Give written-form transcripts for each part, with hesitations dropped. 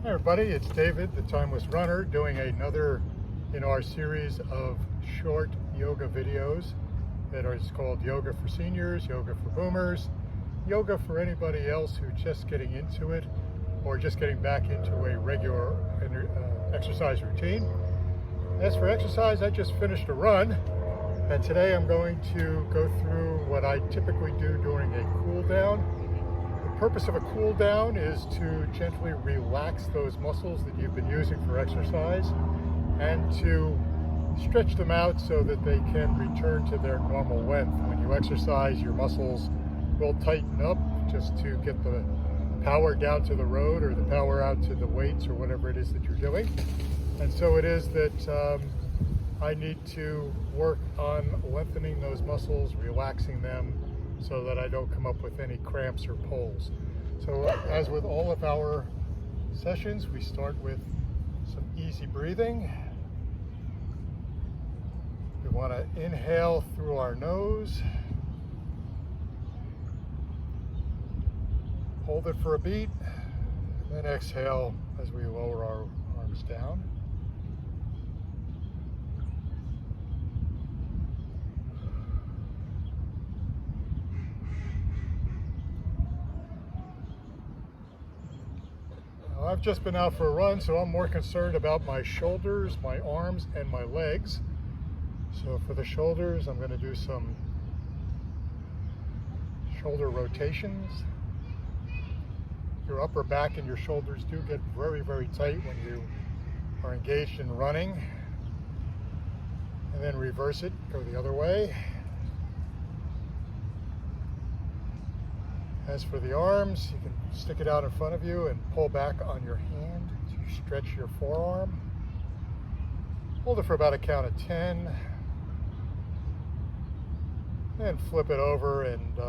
Hey everybody, it's David, the Timeless Runner, doing another in our series of short yoga videos that is called Yoga for Seniors, Yoga for Boomers, yoga for anybody else who's just getting into it or just getting back into a regular exercise routine. As for exercise, I just finished a run, and today I'm going to go through what I typically do during a cool down. The purpose of a cool down is to gently relax those muscles that you've been using for exercise and to stretch them out so that they can return to their normal length. When you exercise, your muscles will tighten up just to get the power down to the road or the power out to the weights or whatever it is that you're doing. And so it is that I need to work on lengthening those muscles, relaxing them, so that I don't come up with any cramps or pulls. So as with all of our sessions, we start with some easy breathing. We want to inhale through our nose, hold it for a beat, and then exhale as we lower our arms down. I've just been out for a run, so I'm more concerned about my shoulders, my arms, and my legs. So for the shoulders, I'm going to do some shoulder rotations. Your upper back and your shoulders do get very, very tight when you are engaged in running. And then reverse it, go the other way. As for the arms, you can stick it out in front of you and pull back on your hand to stretch your forearm. Hold it for about a count of 10. And flip it over and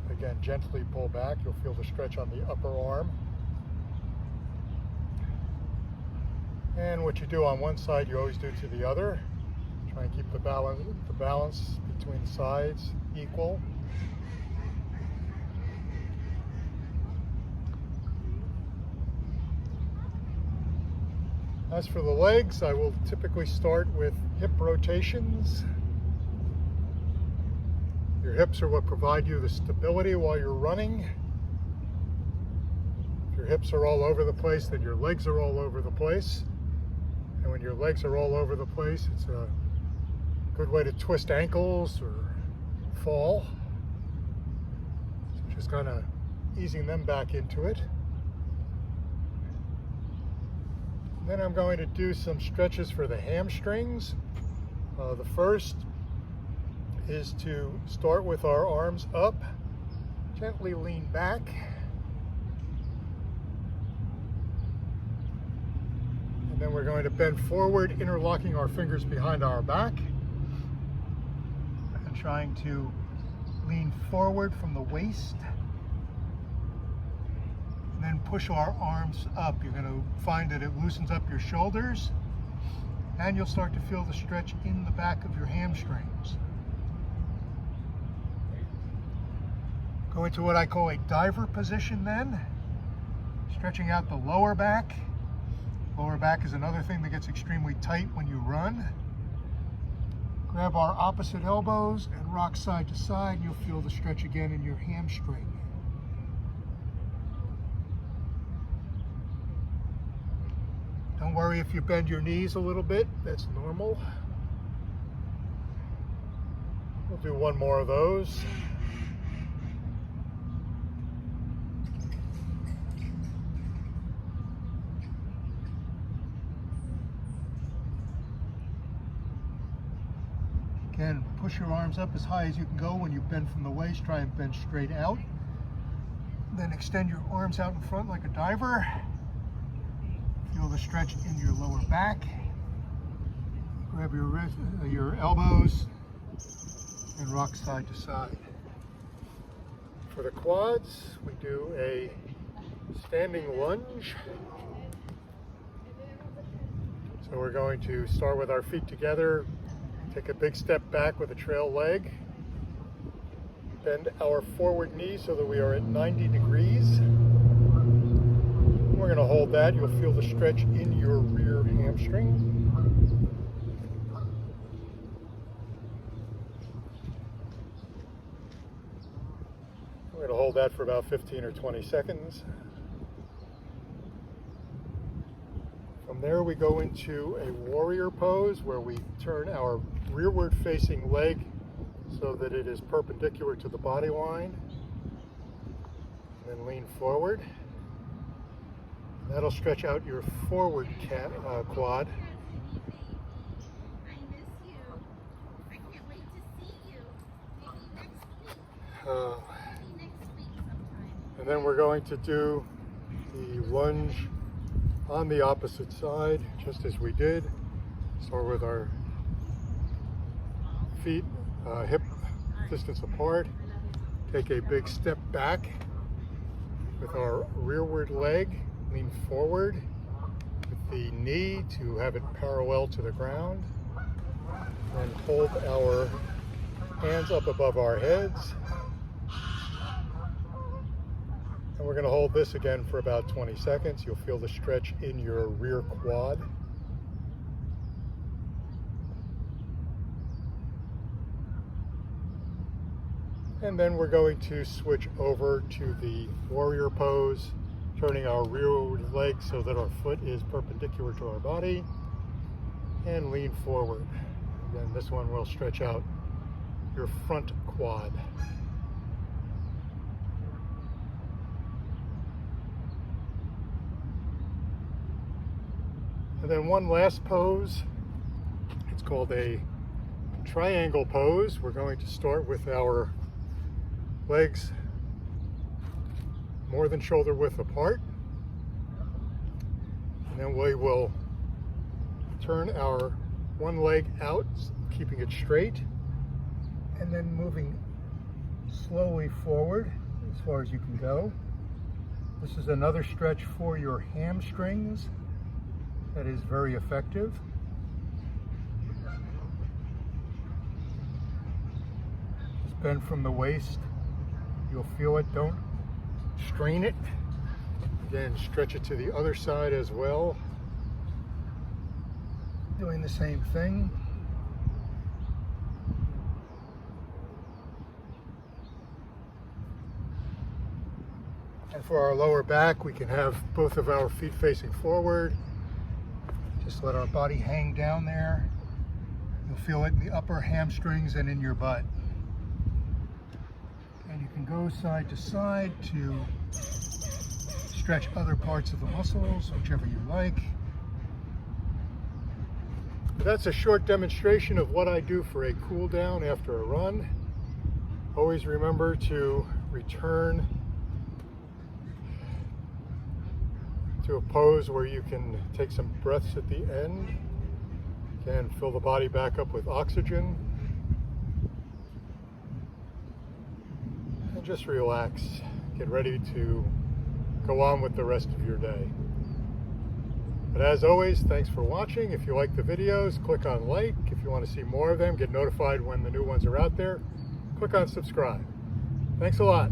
again, gently pull back. You'll feel the stretch on the upper arm. And what you do on one side, you always do to the other. Try and keep the balance between the sides equal. As for the legs, I will typically start with hip rotations. Your hips are what provide you the stability while you're running. If your hips are all over the place, then your legs are all over the place. And when your legs are all over the place, it's a good way to twist ankles or fall. So just kind of easing them back into it. Then I'm going to do some stretches for the hamstrings. The first is to start with our arms up, gently lean back. And then we're going to bend forward, interlocking our fingers behind our back and trying to lean forward from the waist. And then push our arms up. You're going to find that it loosens up your shoulders and you'll start to feel the stretch in the back of your hamstrings. Go into what I call a diver position then, stretching out the lower back. Lower back is another thing that gets extremely tight when you run. Grab our opposite elbows and rock side to side. You'll feel the stretch again in your hamstring. Don't worry if you bend your knees a little bit, that's normal. We'll do one more of those. Again, push your arms up as high as you can go. When you bend from the waist, try and bend straight out. Then extend your arms out in front like a diver. Feel the stretch in your lower back. Grab your elbows and rock side to side. For the quads, we do a standing lunge. So we're going to start with our feet together, take a big step back with a trail leg, bend our forward knee so that we are at 90 degrees. We're going to hold that. You'll feel the stretch in your rear hamstring. We're going to hold that for about 15 or 20 seconds. From there we go into a warrior pose where we turn our rearward facing leg so that it is perpendicular to the body line. And then lean forward. That'll stretch out your forward quad. And then we're going to do the lunge on the opposite side, just as we did. Start with our feet hip distance apart. Take a big step back with our rearward leg. Lean forward with the knee to have it parallel to the ground. And hold our hands up above our heads. And we're going to hold this again for about 20 seconds. You'll feel the stretch in your rear quad. And then we're going to switch over to the warrior pose, turning our rear leg so that our foot is perpendicular to our body, and lean forward. Again, this one will stretch out your front quad. And then one last pose. It's called a triangle pose. We're going to start with our legs more than shoulder width apart. And then we will turn our one leg out, keeping it straight, and then moving slowly forward as far as you can go. This is another stretch for your hamstrings that is very effective. Just bend from the waist. You'll feel it. Don't strain it. Again, stretch it to the other side as well. Doing the same thing. And for our lower back, we can have both of our feet facing forward. Just let our body hang down there. You'll feel it in the upper hamstrings and in your butt. And you can go side to side to stretch other parts of the muscles, whichever you like. That's a short demonstration of what I do for a cool down after a run. Always remember to return to a pose where you can take some breaths at the end. Again, fill the body back up with oxygen. And just relax. Get ready to go on with the rest of your day. But as always, thanks for watching. If you like the videos, click on like. If you want to see more of them, get notified when the new ones are out there, click on subscribe. Thanks a lot.